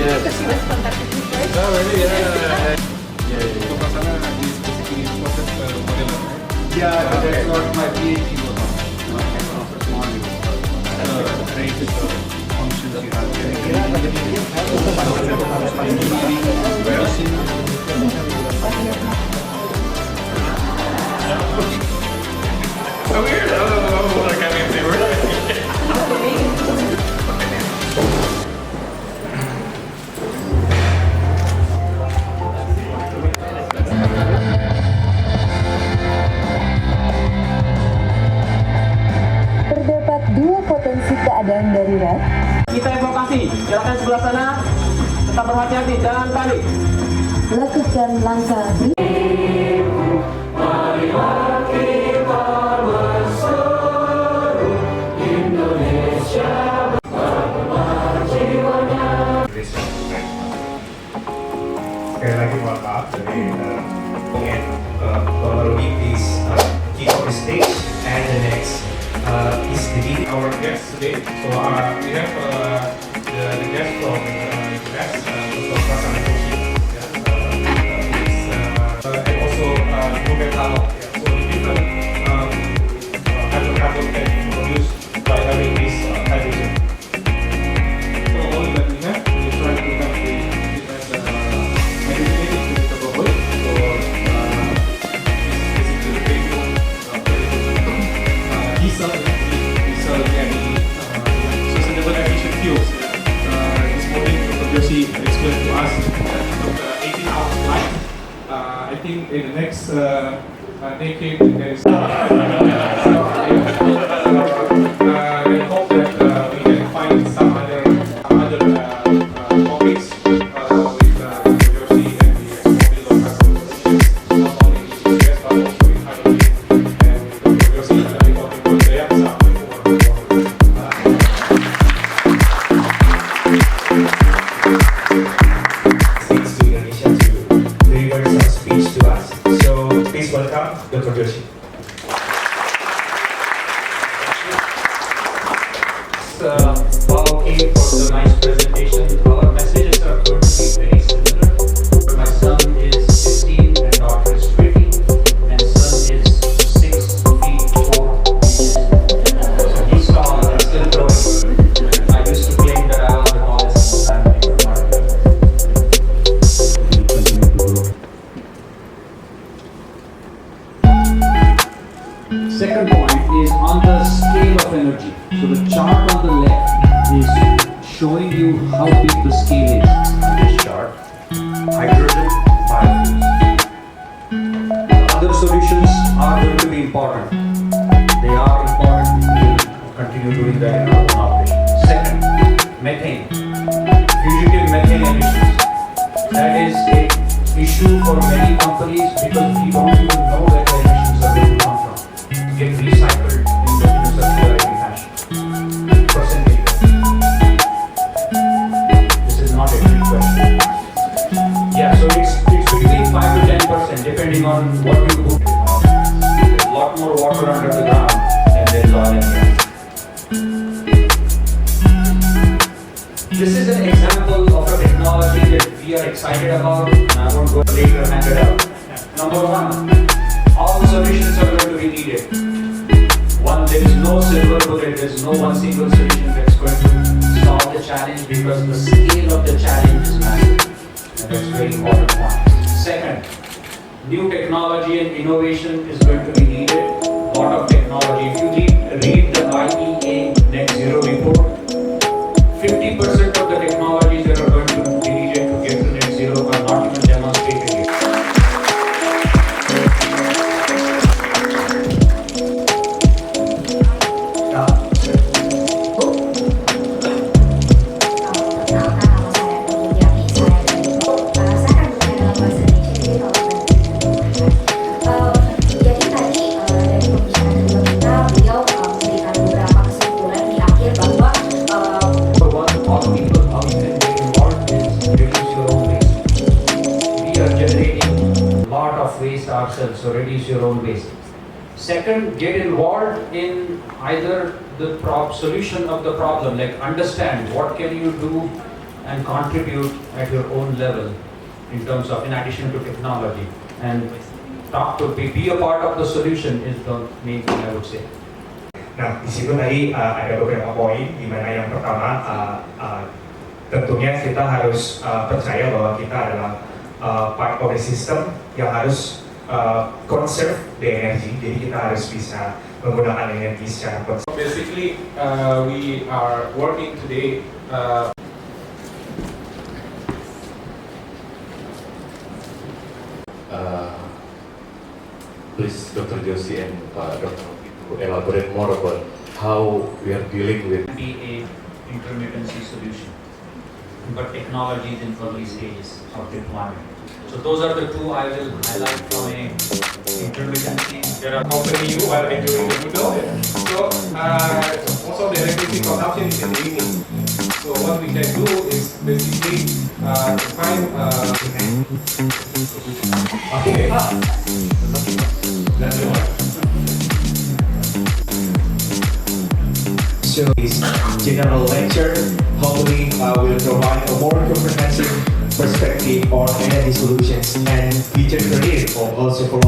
Yes. Because he was contacted me first. Oh, really? Yeah. So Prasanna is basically process modeler, right? Yeah, that's what my PhD was on. Great functions you have So weird. Oh, like I mean, they were. Terdapat dua potensi keadaan darurat. Kita evakuasi, silakan sebelah sana. Tetap berhati-hati, jangan panik. Lakukan langkah Sekali lagi mohon maaf dari ingin Kolaborasi please keep on the stage and the next is the our guests today. So we have the guest from US, Dr. Prasanna V, and also Hallo. So the different hydrocarbon can be produced by having this hydrogen. So all that we have, we try to have the different hydrogenated to the bubble. So this is basically the radio, diesel, and sustainable aviation fuels. This morning, Dr. Joshi explained to us the 18-hour flight. I think in the next decade, there is. We hope that we can find some other topics with Dr. Joshi and the ExxonMobil Pertamina solutions, not only in the US but also in hydrogen. And Dr. Joshi is talking about their Thanks to Indonesia to deliver some speech to us. So please welcome Dr. Joshi. Paul came for the nice presentation. Our messages are going to be very similar. My son is 15 and daughter is 20, and son is 6 feet 4 inches. So he's tall and still growing. I used to claim that I was the tallest in the family, but not really. We continue to grow. Second point is on the scale of energy. So the chart on the left is showing you how big the scale is. This chart, hydrogen, biofuels. Other solutions are going to be important. They are important. We will continue doing that in our own operation. Second, methane. Fugitive methane emissions. That is a issue for many companies because we don't even know where the emissions are going to come from. Get recycled in the circularity fashion. Percentage. This is not a trick question. Yeah, so it's between 5 to 10% depending on what you do. There's a lot more water under the ground than there is oil and gas. This is an example of a technology that we are excited about, and I won't go later hand it out. Number one, all solutions are going to be needed. One, there is no silver bullet, there is no one single solution that's going to solve the challenge because the scale of the challenge is massive. And that's a very important point. Second, new technology and innovation is going to be needed. A lot of technology. If you read the IEA Net Zero report, 50% of the technologies that are going to be needed to get to net zero are not even demonstrated yet. Jadi tadi dari pembicaraan kedua kita, beliau memberikan beberapa kesimpulan di akhir bahwa For one, all people, how you can get involved is reduce your own waste. We are generating a lot of waste ourselves, so reduce your own waste. Second, get involved in either the solution of the problem, like understand what can you do and contribute at your own level in terms of, in addition to technology, and talk to be a part of the solution is the main thing I would say. Nah, di situ tadi ada beberapa poin, di mana yang pertama tentunya kita harus percaya bahwa kita adalah part of the system yang harus conserve the energy. Jadi kita harus bisa menggunakan energi secara konsisten. Basically, we are working today. Please, Dr. Joshi and Dr. to elaborate more about how we are dealing with. Be a intermittency solution, but technology is in early stages of deployment. So those are the two I will highlight from a intermittency. There are company you are enjoying the good of it. So most of the electricity consumption is in the evening. So what we can do is basically find. Okay. That's the one. So this general lecture hopefully will provide a more comprehensive perspective on energy solutions and future career, or also for